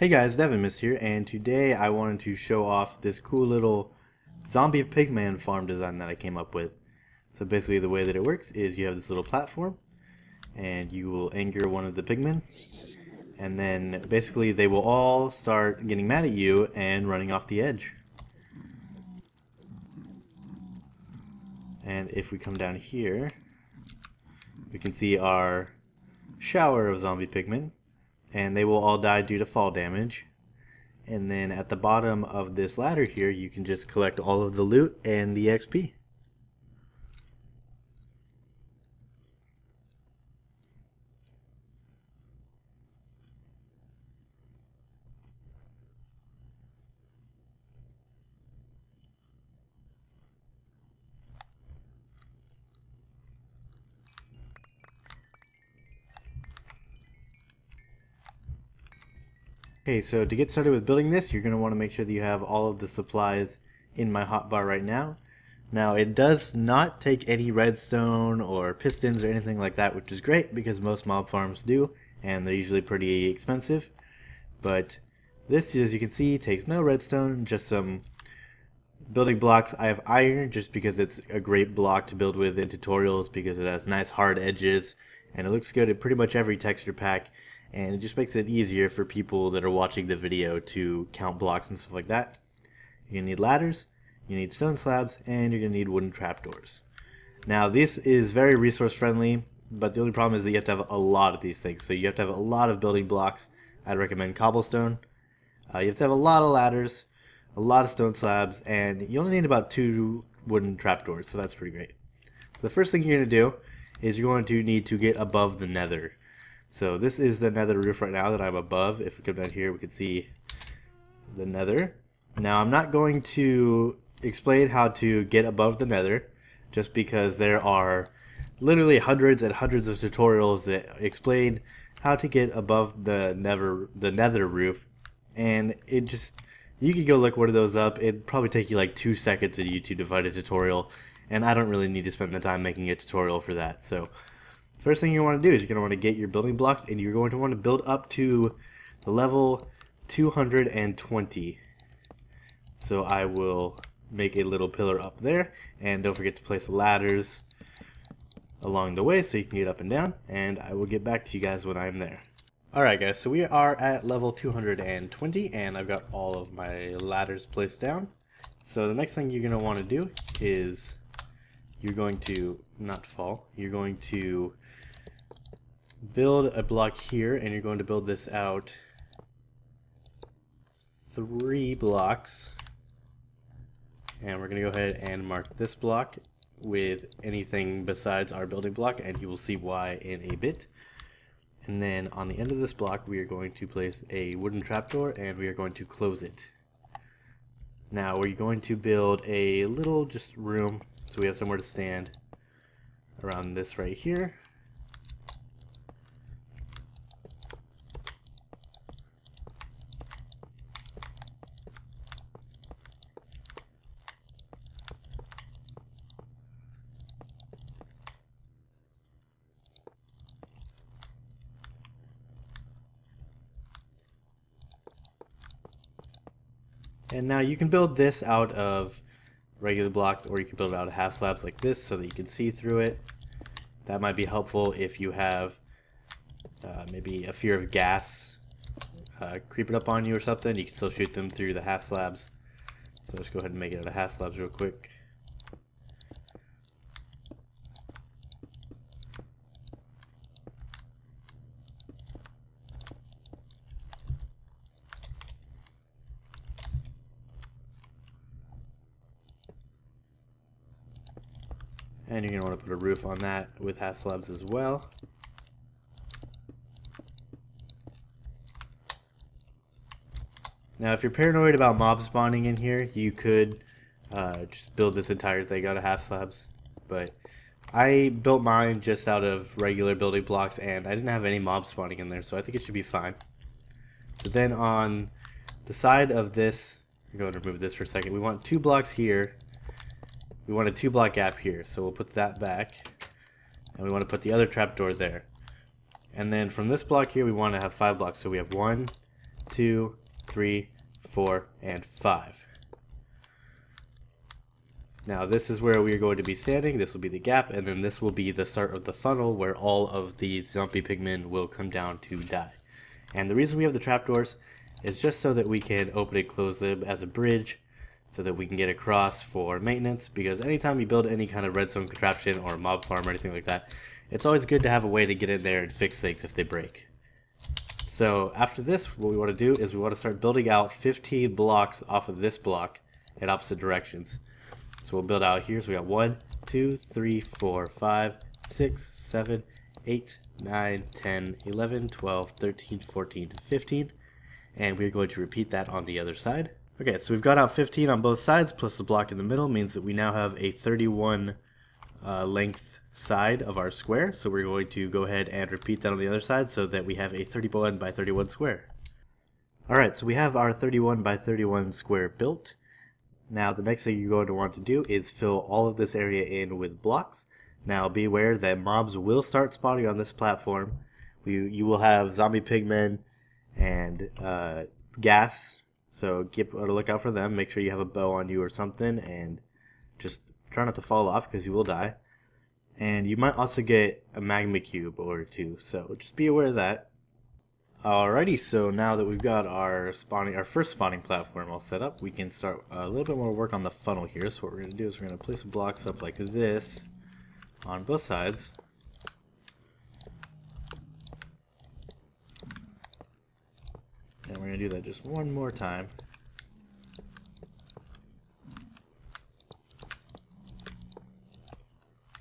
Hey guys, Devinmus here, and today I wanted to show off this cool little zombie pigman farm design that I came up with. So basically the way that it works is you have this little platform, and you will anchor one of the pigmen, and then basically they will all start getting mad at you and running off the edge. And if we come down here, we can see our shower of zombie pigmen, and they will all die due to fall damage. And then at the bottom of this ladder here, you can just collect all of the loot and the XP. Okay, so to get started with building this, you're going to want to make sure that you have all of the supplies in my hotbar right now. Now, it does not take any redstone or pistons or anything like that, which is great because most mob farms do, and they're usually pretty expensive. But this, as you can see, takes no redstone, just some building blocks. I have iron just because it's a great block to build with in tutorials because it has nice hard edges and it looks good in pretty much every texture pack, and it just makes it easier for people that are watching the video to count blocks and stuff like that. You're gonna need ladders, you need stone slabs, and you're gonna need wooden trapdoors. Now this is very resource friendly, but the only problem is that you have to have a lot of these things. So you have to have a lot of building blocks. I'd recommend cobblestone. You have to have a lot of ladders, a lot of stone slabs, and you only need about 2 wooden trapdoors, so that's pretty great. So the first thing you're going to do is you're going to need to get above the nether. So this is the nether roof right now that I'm above. If we come down here, we can see the nether. Now I'm not going to explain how to get above the nether, just because there are literally hundreds and hundreds of tutorials that explain how to get above the nether roof, and it just, you could go look one of those up. It'd probably take you like 2 seconds on YouTube to find a tutorial, and I don't really need to spend the time making a tutorial for that. So first thing you want to do is you're going to want to get your building blocks, and you're going to want to build up to the level 220. So I will make a little pillar up there, and don't forget to place ladders along the way so you can get up and down, and I will get back to you guys when I'm there. Alright guys, so we are at level 220, and I've got all of my ladders placed down. So the next thing you're going to want to do is you're going to not fall. You're going to build a block here, and you're going to build this out 3 blocks. And we're going to go ahead and mark this block with anything besides our building block, and you will see why in a bit. And then on the end of this block we are going to place a wooden trapdoor, and we are going to close it. Now we're going to build a little just room so we have somewhere to stand around this right here. And now you can build this out of regular blocks, or you can build it out of half slabs like this so that you can see through it. That might be helpful if you have maybe a fear of gas creeping up on you or something. You can still shoot them through the half slabs. So let's go ahead and make it out of half slabs real quick. And you're going to want to put a roof on that with half slabs as well. Now if you're paranoid about mob spawning in here, you could just build this entire thing out of half slabs. But I built mine just out of regular building blocks, and I didn't have any mob spawning in there, so I think it should be fine. So then on the side of this, I'm going to remove this for a second. We want 2 blocks here. We want a 2 block gap here, so we'll put that back, and we want to put the other trapdoor there. And then from this block here we want to have 5 blocks, so we have 1, 2, 3, 4, and 5. Now this is where we are going to be standing. This will be the gap, and then this will be the start of the funnel where all of these zombie pigmen will come down to die. And the reason we have the trapdoors is just so that we can open and close them as a bridge, so that we can get across for maintenance, because anytime you build any kind of redstone contraption or mob farm or anything like that, it's always good to have a way to get in there and fix things if they break. So after this, what we want to do is we want to start building out 15 blocks off of this block in opposite directions. So we'll build out here. So we got 1, 2, 3, 4, 5, 6, 7, 8, 9, 10, 11, 12, 13, 14, 15. And we're going to repeat that on the other side. Okay, so we've got out 15 on both sides, plus the block in the middle means that we now have a 31 length side of our square. So we're going to go ahead and repeat that on the other side so that we have a 31 by 31 square. Alright, so we have our 31 by 31 square built. Now the next thing you're going to want to do is fill all of this area in with blocks. Now be aware that mobs will start spawning on this platform. You will have zombie pigmen and gas, so keep a lookout for them. Make sure you have a bow on you or something, and just try not to fall off because you will die. And you might also get a magma cube or two, so just be aware of that. Alrighty, so now that we've got our first spawning platform all set up, we can start a little bit more work on the funnel here. So what we're going to do is we're going to place blocks up like this on both sides. And we're going to do that just one more time.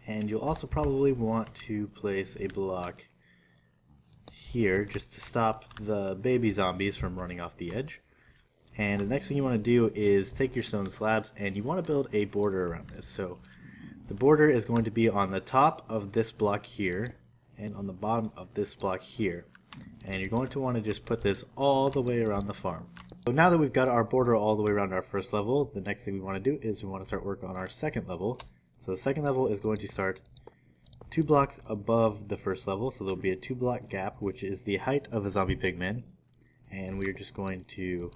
And you'll also probably want to place a block here just to stop the baby zombies from running off the edge. And the next thing you want to do is take your stone slabs and you want to build a border around this. So the border is going to be on the top of this block here and on the bottom of this block here. And you're going to want to just put this all the way around the farm. So now that we've got our border all the way around our first level, the next thing we want to do is we want to start work on our second level. So the second level is going to start 2 blocks above the first level, so there'll be a 2-block gap, which is the height of a zombie pigman. And we're just going to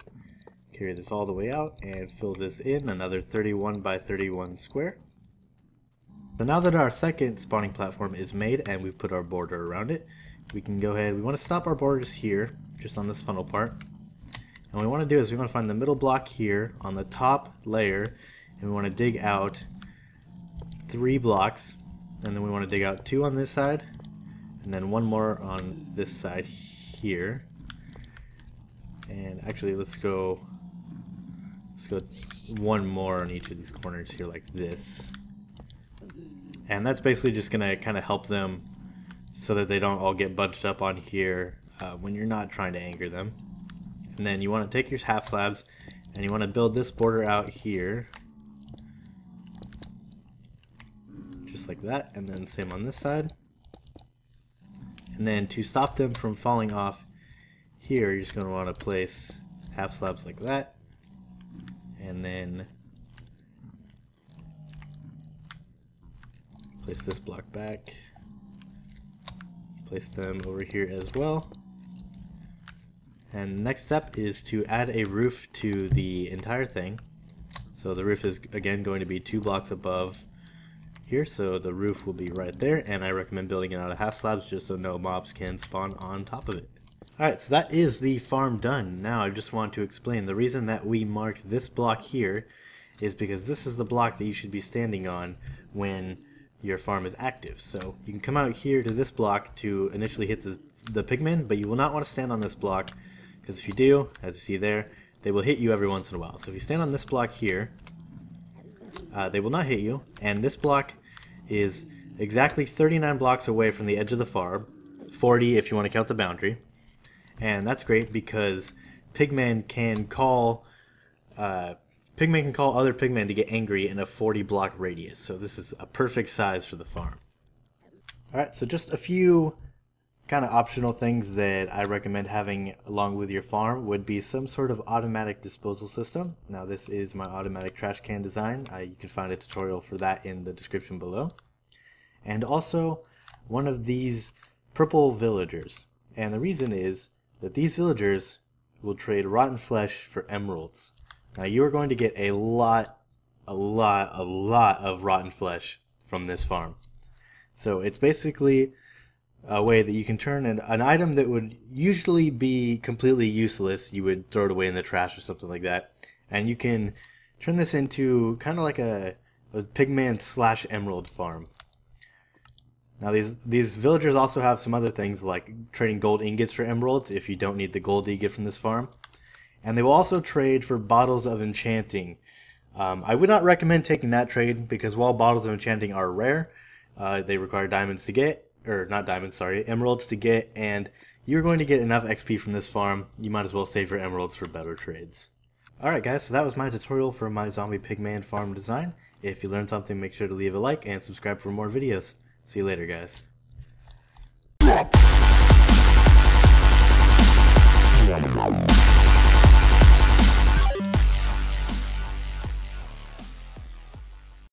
carry this all the way out and fill this in, another 31 by 31 square. So now that our second spawning platform is made and we've put our border around it, we can go ahead, we want to stop our borders here, just on this funnel part. And what we want to do is we want to find the middle block here on the top layer, and we want to dig out 3 blocks. And then we want to dig out 2 on this side, and then 1 more on this side here. And actually, let's go 1 more on each of these corners here, like this. And that's basically just gonna kind of help them so that they don't all get bunched up on here when you're not trying to anger them. And then you want to take your half slabs and you want to build this border out here. Just like that, and then same on this side. And then to stop them from falling off here, you're just going to want to place half slabs like that, and then place this block back, place them over here as well. And the next step is to add a roof to the entire thing. So the roof is again going to be 2 blocks above here, so the roof will be right there, and I recommend building it out of half slabs just so no mobs can spawn on top of it. Alright, so that is the farm done. Now I just want to explain the reason that we marked this block here is because this is the block that you should be standing on when your farm is active. So you can come out here to this block to initially hit the pigmen, but you will not want to stand on this block, because if you do, as you see there, they will hit you every once in a while. So if you stand on this block here, they will not hit you, and this block is exactly 39 blocks away from the edge of the farm, 40 if you want to count the boundary. And that's great because pigmen can call other pigmen to get angry in a 40 block radius, so this is a perfect size for the farm. Alright, so just a few kind of optional things that I recommend having along with your farm would be some sort of automatic disposal system. Now this is my automatic trash can design. You can find a tutorial for that in the description below. And also one of these purple villagers. And the reason is that these villagers will trade rotten flesh for emeralds. Now you are going to get a lot of rotten flesh from this farm. So it's basically a way that you can turn an item that would usually be completely useless, you would throw it away in the trash or something like that, and you can turn this into kind of like a pigman slash emerald farm. Now these villagers also have some other things like trading gold ingots for emeralds if you don't need the gold you get from this farm. And they will also trade for bottles of enchanting. I would not recommend taking that trade because while bottles of enchanting are rare, they require diamonds to get, or not diamonds, sorry, emeralds to get, and you're going to get enough XP from this farm, you might as well save your emeralds for better trades. Alright guys, so that was my tutorial for my zombie pigman farm design. If you learned something, make sure to leave a like and subscribe for more videos. See you later, guys.